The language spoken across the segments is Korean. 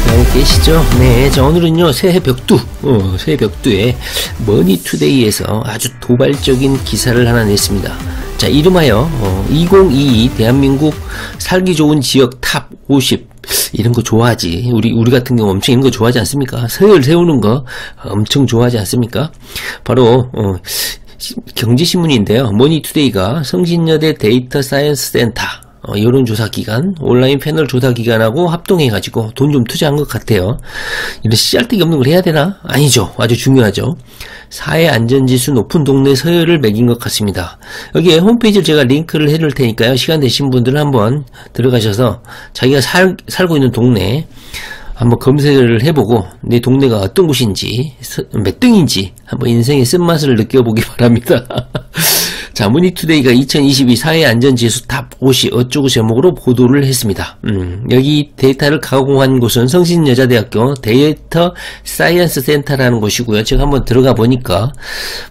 잘 계시죠? 네, 자, 오늘은요, 새해 벽두에 머니투데이에서 아주 도발적인 기사를 하나 냈습니다. 자, 이름하여 2022 대한민국 살기 좋은 지역 탑 50. 이런 거 좋아하지. 우리 같은 경우 엄청 이런 거 좋아하지 않습니까? 서열 세우는 거 엄청 좋아하지 않습니까? 바로 경제신문인데요. 머니투데이가 성신여대 데이터 사이언스 센터 여론조사기관, 온라인 패널 조사기관하고 합동해가지고 돈 좀 투자한 것 같아요. 이런 씨알데기 없는 걸 해야 되나? 아니죠. 아주 중요하죠. 사회안전지수 높은 동네 서열을 매긴 것 같습니다. 여기에 홈페이지를 제가 링크를 해놓을 테니까요. 시간 되신 분들은 한번 들어가셔서 자기가 살고 있는 동네 한번 검색을 해보고 내 동네가 어떤 곳인지 몇 등인지 한번 인생의 쓴맛을 느껴보기 바랍니다. 자, 머니투데이가 2022 사회안전지수 탑 50 어쩌고 제목으로 보도를 했습니다. 여기 데이터를 가공한 곳은 성신여자대학교 데이터 사이언스 센터라는 곳이고요. 제가 한번 들어가 보니까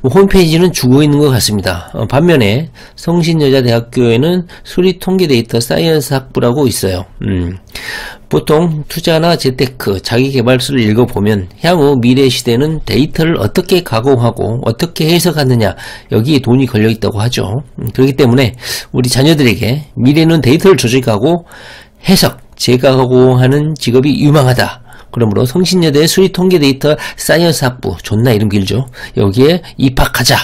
홈페이지는 죽어있는 것 같습니다. 반면에 성신여자대학교에는 수리통계데이터 사이언스 학부라고 있어요. 보통 투자나 재테크, 자기개발서를 읽어보면 향후 미래 시대는 데이터를 어떻게 가공하고 어떻게 해석하느냐 여기에 돈이 걸려있다고 하죠. 그렇기 때문에 우리 자녀들에게 미래는 데이터를 조직하고 해석, 재가공하는 직업이 유망하다. 그러므로 성신여대 수리통계데이터 사이언스 학부, 존나 이름 길죠. 여기에 입학하자.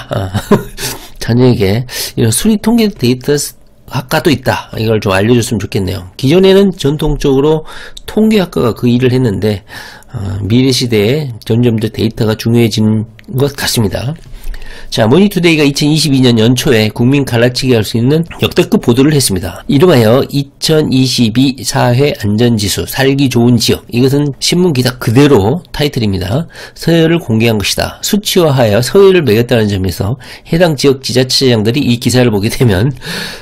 자녀에게 이런 수리통계데이터 학과도 있다. 이걸 좀 알려줬으면 좋겠네요. 기존에는 전통적으로 통계학과가 그 일을 했는데 미래 시대에 점점 더 데이터가 중요해지는 것 같습니다. 자, 머니투데이가 2022년 연초에 국민 갈라치기 할 수 있는 역대급 보도를 했습니다. 이름하여 2022 사회안전지수 살기 좋은 지역. 이것은 신문 기사 그대로 타이틀입니다. 서열을 공개한 것이다. 수치화하여 서열을 매겼다는 점에서 해당 지역 지자체장들이 이 기사를 보게 되면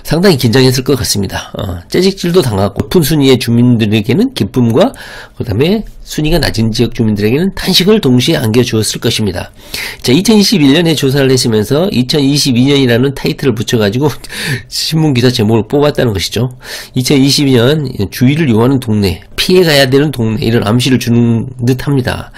상당히 긴장했을 것 같습니다. 재직질도 당하고 높은 순위의 주민들에게는 기쁨과 그 다음에 순위가 낮은 지역 주민들에게는 탄식을 동시에 안겨주었을 것입니다. 자, 2021년에 조사를 했으면서 2022년이라는 타이틀을 붙여가지고 신문기사 제목을 뽑았다는 것이죠. 2022년 주의를 요하는 동네, 피해가야 되는 동네, 이런 암시를 주는 듯 합니다.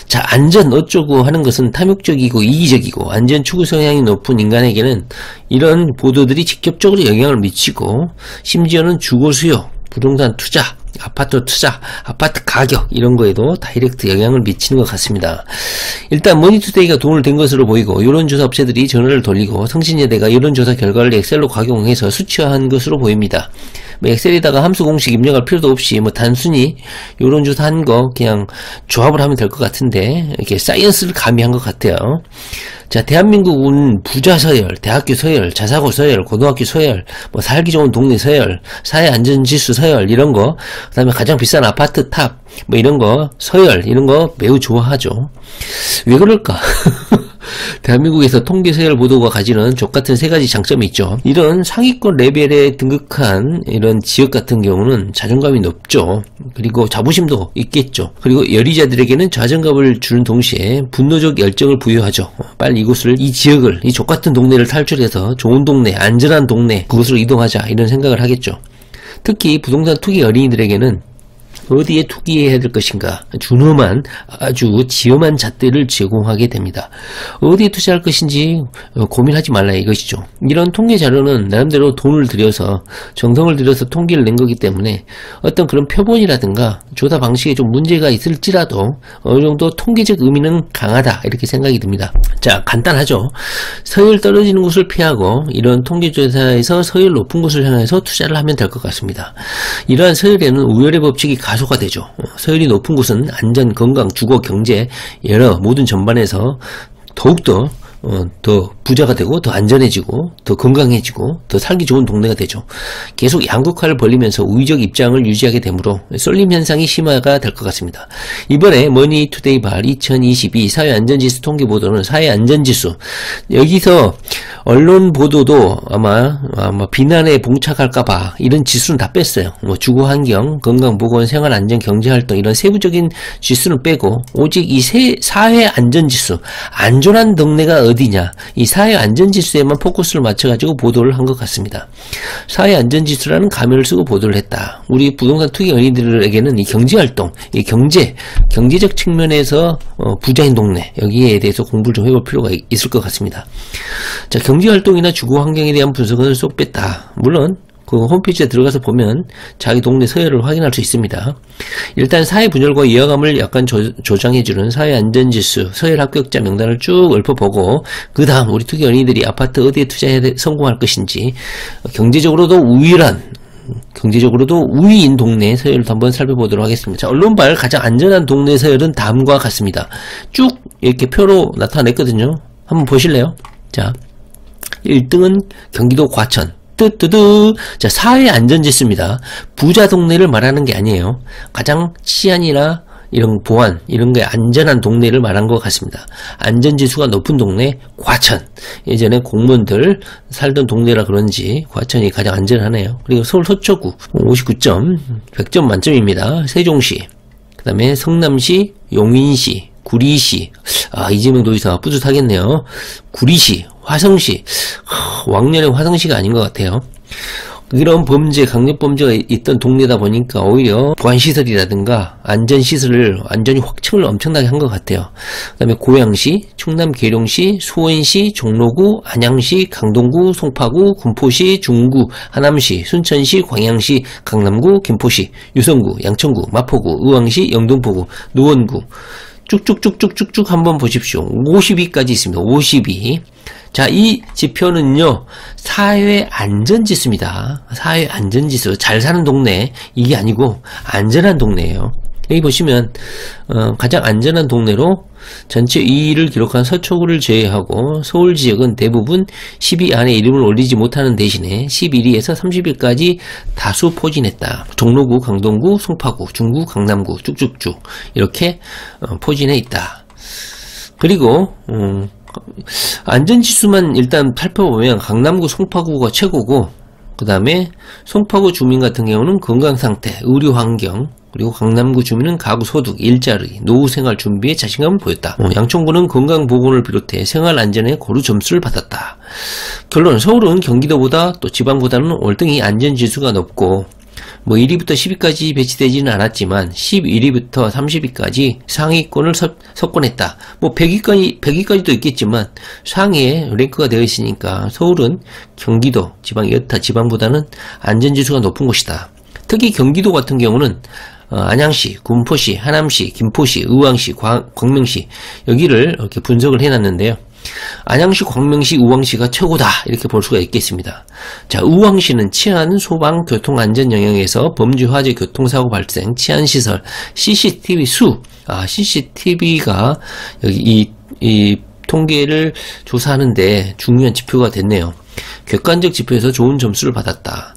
자, 안전 어쩌고 하는 것은 탐욕적이고 이기적이고 안전 추구 성향이 높은 인간에게는 이런 보도들이 직접적으로 영향을 미치고 심지어는 주거 수요, 부동산 투자, 아파트 투자, 아파트 가격 이런 거에도 다이렉트 영향을 미치는 것 같습니다. 일단 머니투데이가 돈을 댄 것으로 보이고 여론조사 업체들이 전화를 돌리고 성신여대가 여론조사 결과를 엑셀로 가공해서 수치화한 것으로 보입니다. 엑셀에다가 함수 공식 입력할 필요도 없이 단순히 여론조사 한 거 그냥 조합을 하면 될 것 같은데 이렇게 사이언스를 가미한 것 같아요. 자, 대한민국은 부자 서열, 대학교 서열, 자사고 서열, 고등학교 서열, 살기 좋은 동네 서열, 사회안전지수 서열 이런 거, 그 다음에 가장 비싼 아파트 탑 이런 거 서열 이런 거 매우 좋아하죠. 왜 그럴까? 대한민국에서 통계 서열 보도가 가지는 족같은 세 가지 장점이 있죠. 이런 상위권 레벨에 등극한 이런 지역 같은 경우는 자존감이 높죠. 그리고 자부심도 있겠죠. 그리고 열의자들에게는 자존감을 주는 동시에 분노적 열정을 부여하죠. 빨리 이 지역을, 이 족같은 동네를 탈출해서 좋은 동네, 안전한 동네, 그곳으로 이동하자 이런 생각을 하겠죠. 특히 부동산 투기 어린이들에게는 어디에 투기해야 될 것인가 준엄한 아주 지엄한 잣대를 제공하게 됩니다. 어디에 투자할 것인지 고민하지 말라 이것이죠. 이런 통계 자료는 나름대로 돈을 들여서 정성을 들여서 통계를 낸 거기 때문에 어떤 그런 표본이라든가 조사 방식에 좀 문제가 있을지라도 어느 정도 통계적 의미는 강하다 이렇게 생각이 듭니다. 자, 간단하죠. 서열 떨어지는 곳을 피하고 이런 통계조사에서 서열 높은 곳을 향해서 투자를 하면 될 것 같습니다. 이러한 서열에는 우열의 법칙이 가소가 되죠. 서열이 높은 곳은 안전, 건강, 주거, 경제 여러 모든 전반에서 더욱더 더 부자가 되고 더 안전해지고 더 건강해지고 더 살기 좋은 동네가 되죠. 계속 양극화를 벌리면서 우위적 입장을 유지하게 되므로 쏠림 현상이 심화가 될 것 같습니다. 이번에 머니투데이 발 2022 사회안전지수 통계 보도는 사회안전지수, 여기서 언론 보도도 아마 비난에 봉착할까봐 이런 지수는 다 뺐어요. 주거환경, 건강보건, 생활안전, 경제활동 이런 세부적인 지수는 빼고 오직 이 사회안전지수, 안전한 동네가 어디냐? 이 사회 안전지수에만 포커스를 맞춰가지고 보도를 한 것 같습니다. 사회 안전지수라는 가면을 쓰고 보도를 했다. 우리 부동산 투기 연예인들에게는 이 경제활동, 이 경제적 측면에서 부자인 동네, 여기에 대해서 공부를 좀 해볼 필요가 있을 것 같습니다. 자, 경제활동이나 주거 환경에 대한 분석은 쏙 뺐다. 물론 그 홈페이지에 들어가서 보면 자기 동네 서열을 확인할 수 있습니다. 일단 사회 분열과 위화감을 약간 조장해주는 사회 안전지수, 서열 합격자 명단을 쭉 읊어보고 그 다음 우리 투기 연예인들이 아파트 어디에 투자해야 성공할 것인지 경제적으로도 우위인 동네 서열을 한번 살펴보도록 하겠습니다. 자, 언론발 가장 안전한 동네 서열은 다음과 같습니다. 쭉 이렇게 표로 나타냈거든요. 한번 보실래요? 자, 1등은 경기도 과천. 뜨뜨뜨. 자, 사회 안전지수입니다. 부자 동네를 말하는 게 아니에요. 가장 치안이나 이런 보안, 이런 게 안전한 동네를 말한 것 같습니다. 안전지수가 높은 동네, 과천. 예전에 공무원들 살던 동네라 그런지 과천이 가장 안전하네요. 그리고 서울 서초구 59점, 100점 만점입니다. 세종시, 그 다음에 성남시, 용인시, 구리시, 이재명 도지사 뿌듯하겠네요. 구리시, 화성시, 왕년의 화성시가 아닌 것 같아요. 이런 범죄, 강력범죄가 있던 동네다 보니까 오히려 보안시설이라든가 안전시설을 완전히 확충을 엄청나게 한 것 같아요. 그 다음에 고양시, 충남 계룡시, 수원시, 종로구, 안양시, 강동구, 송파구, 군포시, 중구, 하남시, 순천시, 광양시, 강남구, 김포시, 유성구, 양천구, 마포구, 의왕시, 영등포구, 노원구, 쭉쭉쭉쭉쭉쭉 한번 보십시오. 52까지 있습니다. 52. 자, 이 지표는요, 사회 안전지수입니다. 사회 안전지수. 잘 사는 동네. 이게 아니고, 안전한 동네예요. 여기 보시면, 가장 안전한 동네로 전체 2위를 기록한 서초구를 제외하고 서울 지역은 대부분 10위 안에 이름을 올리지 못하는 대신에 11위에서 30위까지 다수 포진했다. 종로구, 강동구, 송파구, 중구, 강남구 쭉쭉쭉 이렇게 포진해 있다. 그리고 안전지수만 일단 살펴보면 강남구, 송파구가 최고고 그 다음에 송파구 주민 같은 경우는 건강상태, 의료환경, 그리고 강남구 주민은 가구소득, 일자리, 노후생활 준비에 자신감을 보였다. 양천구는 건강보건을 비롯해 생활안전에 고루 점수를 받았다. 결론, 서울은 경기도보다 또 지방보다는 월등히 안전지수가 높고 1위부터 10위까지 배치되지는 않았지만 11위부터 30위까지 상위권을 석권했다. 100위까지도 있겠지만 상위에 랭크가 되어 있으니까 서울은 경기도, 여타 지방보다는 안전지수가 높은 곳이다. 특히 경기도 같은 경우는 안양시, 군포시, 하남시, 김포시, 의왕시, 광명시 여기를 이렇게 분석을 해놨는데요. 안양시, 광명시, 의왕시가 최고다 이렇게 볼 수가 있겠습니다. 자, 의왕시는 치안, 소방, 교통안전 영역에서 범죄, 화재, 교통사고 발생, 치안시설, CCTV 수, CCTV가 여기 이 통계를 조사하는데 중요한 지표가 됐네요. 객관적 지표에서 좋은 점수를 받았다.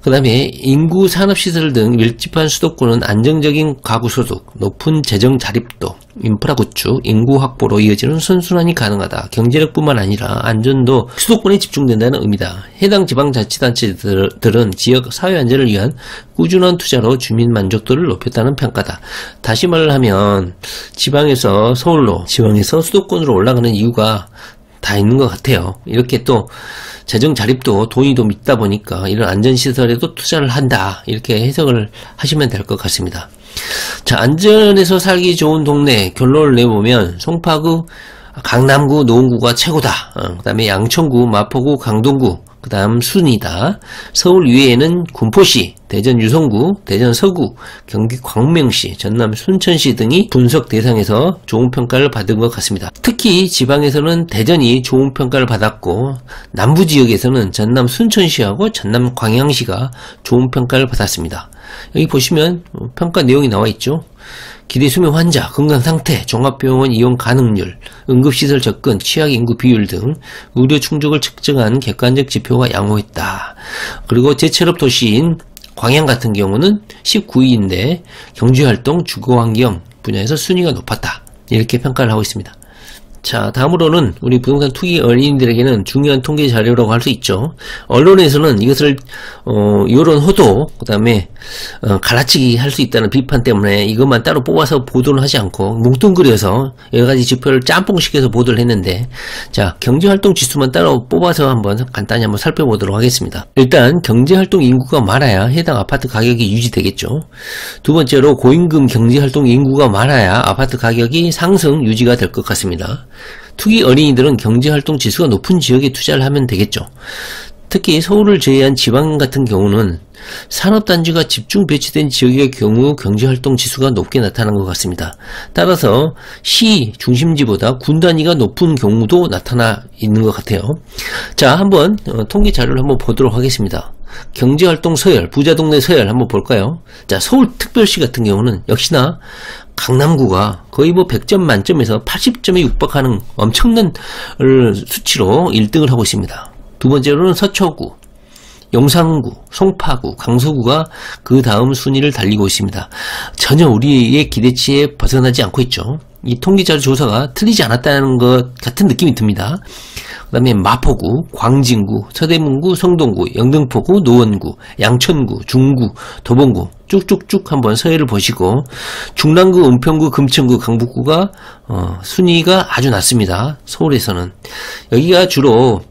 그 다음에 인구, 산업시설 등 밀집한 수도권은 안정적인 가구소득, 높은 재정 자립도, 인프라 구축, 인구 확보로 이어지는 선순환이 가능하다. 경제력뿐만 아니라 안전도 수도권에 집중된다는 의미다. 해당 지방자치단체들은 지역 사회안전을 위한 꾸준한 투자로 주민 만족도를 높였다는 평가다. 다시 말을 하면 지방에서 수도권으로 올라가는 이유가 다 있는 것 같아요. 이렇게 또 재정 자립도 돈이 좀 있다 보니까 이런 안전시설에도 투자를 한다. 이렇게 해석을 하시면 될 것 같습니다. 자, 안전해서 살기 좋은 동네 결론을 내보면 송파구, 강남구, 노원구가 최고다. 그 다음에 양천구, 마포구, 강동구, 그 다음 순이다. 서울 위에는 군포시, 대전 유성구, 대전 서구, 경기 광명시, 전남 순천시 등이 분석 대상에서 좋은 평가를 받은 것 같습니다. 특히 지방에서는 대전이 좋은 평가를 받았고 남부 지역에서는 전남 순천시하고 전남 광양시가 좋은 평가를 받았습니다. 여기 보시면 평가 내용이 나와 있죠. 기대 수명 환자, 건강 상태, 종합병원 이용 가능률, 응급시설 접근, 취약 인구 비율 등 의료 충족을 측정한 객관적 지표가 양호했다. 그리고 제철업 도시인 광양 같은 경우는 19위인데 경제활동, 주거환경 분야에서 순위가 높았다. 이렇게 평가를 하고 있습니다. 자, 다음으로는 우리 부동산 투기 어린이들에게는 중요한 통계 자료라고 할 수 있죠. 언론에서는 이것을 여론 호도, 그 다음에 갈라치기 할 수 있다는 비판 때문에 이것만 따로 뽑아서 보도를 하지 않고 뭉뚱그려서 여러가지 지표를 짬뽕시켜서 보도를 했는데, 자, 경제활동 지수만 따로 뽑아서 한번 간단히 한번 살펴보도록 하겠습니다. 일단 경제활동 인구가 많아야 해당 아파트 가격이 유지되겠죠. 두 번째로 고임금 경제활동 인구가 많아야 아파트 가격이 상승 유지가 될 것 같습니다. 투기 어린이들은 경제활동 지수가 높은 지역에 투자를 하면 되겠죠. 특히 서울을 제외한 지방 같은 경우는 산업단지가 집중 배치된 지역의 경우 경제활동 지수가 높게 나타난 것 같습니다. 따라서 시 중심지보다 군 단위가 높은 경우도 나타나 있는 것 같아요. 자, 한번 통계 자료를 한번 보도록 하겠습니다. 경제활동 서열, 부자동네 서열 한번 볼까요? 자, 서울특별시 같은 경우는 역시나 강남구가 거의 뭐 100점 만점에서 80점에 육박하는 엄청난 수치로 1등을 하고 있습니다. 두 번째로는 서초구, 용산구, 송파구, 강서구가 그 다음 순위를 달리고 있습니다. 전혀 우리의 기대치에 벗어나지 않고 있죠. 이 통계자료 조사가 틀리지 않았다는 것 같은 느낌이 듭니다. 그 다음에 마포구, 광진구, 서대문구, 성동구, 영등포구, 노원구, 양천구, 중구, 도봉구 쭉쭉쭉 한번 서열을 보시고, 중랑구, 은평구, 금천구, 강북구가 순위가 아주 낮습니다. 서울에서는. 여기가 주로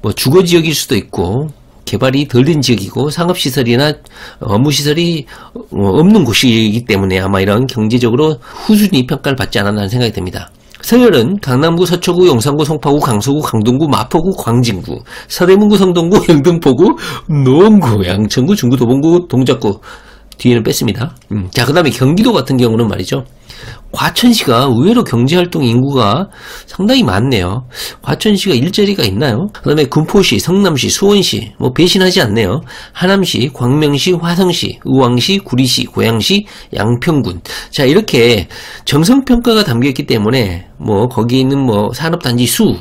뭐 주거지역일 수도 있고 개발이 덜 된 지역이고 상업시설이나 업무시설이 없는 곳이기 때문에 아마 이런 경제적으로 후순위 평가를 받지 않았나 생각이 듭니다. 서열은 강남구, 서초구, 용산구, 송파구, 강서구, 강동구, 마포구, 광진구, 서대문구, 성동구, 영등포구, 노원구, 양천구, 중구, 도봉구, 동작구 뒤에는 뺐습니다. 자, 그 다음에 경기도 같은 경우는 말이죠. 과천시가 의외로 경제활동 인구가 상당히 많네요. 과천시가 일자리가 있나요? 그 다음에 군포시, 성남시, 수원시 뭐 배신하지 않네요. 하남시, 광명시, 화성시, 의왕시, 구리시, 고양시, 양평군. 자, 이렇게 정성평가가 담겨있기 때문에 뭐 거기에 있는 뭐 산업단지 수,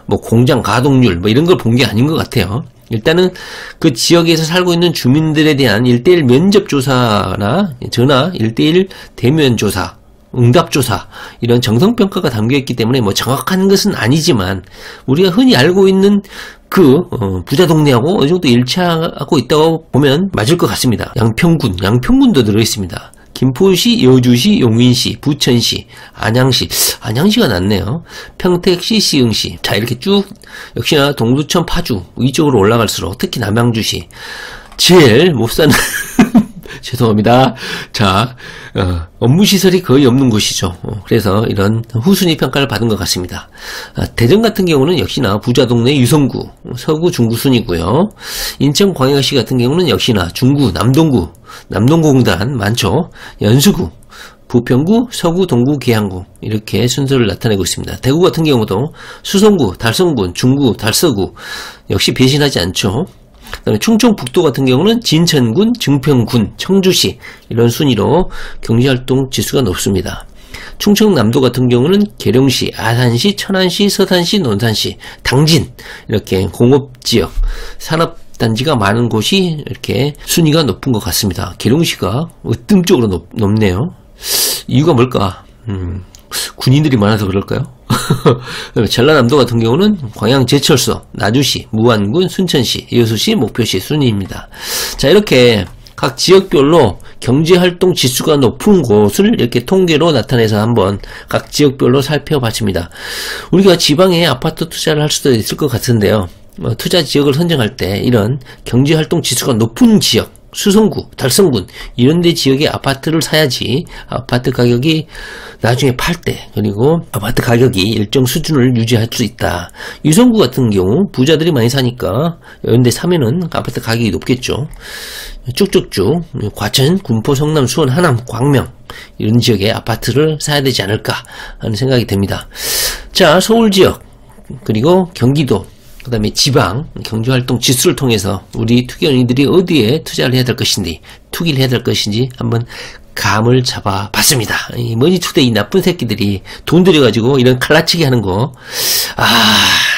뭐 공장 가동률 뭐 이런 걸 본 게 아닌 것 같아요. 일단은 그 지역에서 살고 있는 주민들에 대한 1:1 면접조사나 전화 1:1 대면조사, 응답조사 이런 정성평가가 담겨있기 때문에 뭐 정확한 것은 아니지만 우리가 흔히 알고 있는 그 부자동네하고 어느 정도 일치하고 있다고 보면 맞을 것 같습니다. 양평군도 들어있습니다. 김포시, 여주시, 용인시, 부천시, 안양시가 낫네요. 평택시, 시흥시. 자, 이렇게 쭉 역시나 동두천, 파주 위쪽으로 올라갈수록 특히 남양주시 제일 못 사는 죄송합니다. 자, 업무시설이 거의 없는 곳이죠. 그래서 이런 후순위 평가를 받은 것 같습니다. 대전 같은 경우는 역시나 부자동네 유성구, 서구, 중구 순이고요. 인천광역시 같은 경우는 역시나 중구, 남동공단 많죠. 연수구, 부평구, 서구, 동구, 계양구 이렇게 순서를 나타내고 있습니다. 대구 같은 경우도 수성구, 달성군, 중구, 달서구 역시 배신하지 않죠. 그다음에 충청북도 같은 경우는 진천군, 증평군, 청주시 이런 순위로 경제활동 지수가 높습니다. 충청남도 같은 경우는 계룡시, 아산시, 천안시, 서산시, 논산시, 당진 이렇게 공업지역, 산업단지가 많은 곳이 이렇게 순위가 높은 것 같습니다. 계룡시가 으뜸적으로 높네요. 이유가 뭘까? 군인들이 많아서 그럴까요? 전라남도 같은 경우는 광양제철소, 나주시, 무안군, 순천시, 여수시, 목표시 순위입니다. 자, 이렇게 각 지역별로 경제활동 지수가 높은 곳을 이렇게 통계로 나타내서 한번 각 지역별로 살펴봤습니다. 우리가 지방에 아파트 투자를 할 수도 있을 것 같은데요. 투자 지역을 선정할 때 이런 경제활동 지수가 높은 지역, 수성구, 달성군 이런 데 지역의 아파트를 사야지 아파트 가격이 나중에 팔 때 그리고 아파트 가격이 일정 수준을 유지할 수 있다. 유성구 같은 경우 부자들이 많이 사니까 이런 데 사면은 아파트 가격이 높겠죠. 쭉쭉쭉 과천, 군포, 성남, 수원, 하남, 광명 이런 지역의 아파트를 사야 되지 않을까 하는 생각이 듭니다. 자, 서울 지역 그리고 경기도 그 다음에 지방 경제활동 지수를 통해서 우리 투기원인들이 어디에 투자를 해야 될 것인지 투기를 해야 될 것인지 한번 감을 잡아봤습니다. 이 머니투데이 나쁜 새끼들이 돈 들여가지고 이런 칼라치기 하는 거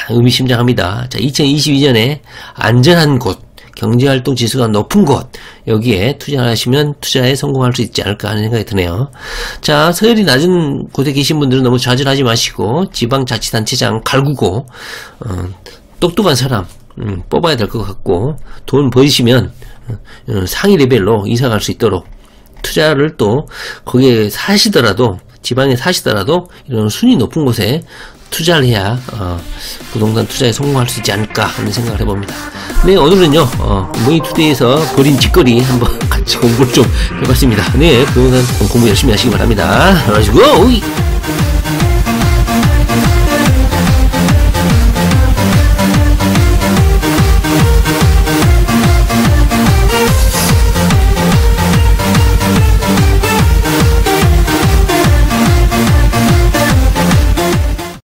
의미심장합니다. 자, 2022년에 안전한 곳 경제활동 지수가 높은 곳, 여기에 투자하시면 투자에 성공할 수 있지 않을까 하는 생각이 드네요. 자, 서열이 낮은 곳에 계신 분들은 너무 좌절하지 마시고 지방자치단체장 갈구고 똑똑한 사람 뽑아야 될 것 같고, 돈 버시면 상위 레벨로 이사 갈 수 있도록 투자를 또 거기에 사시더라도, 지방에 사시더라도 이런 순위 높은 곳에 투자를 해야 부동산 투자에 성공할 수 있지 않을까 하는 생각을 해봅니다. 네, 오늘은요 머니투데이에서 벌인 짓거리 한번 같이 공부를 좀 해봤습니다. 네, 부동산 공부 열심히 하시기 바랍니다. 그러시고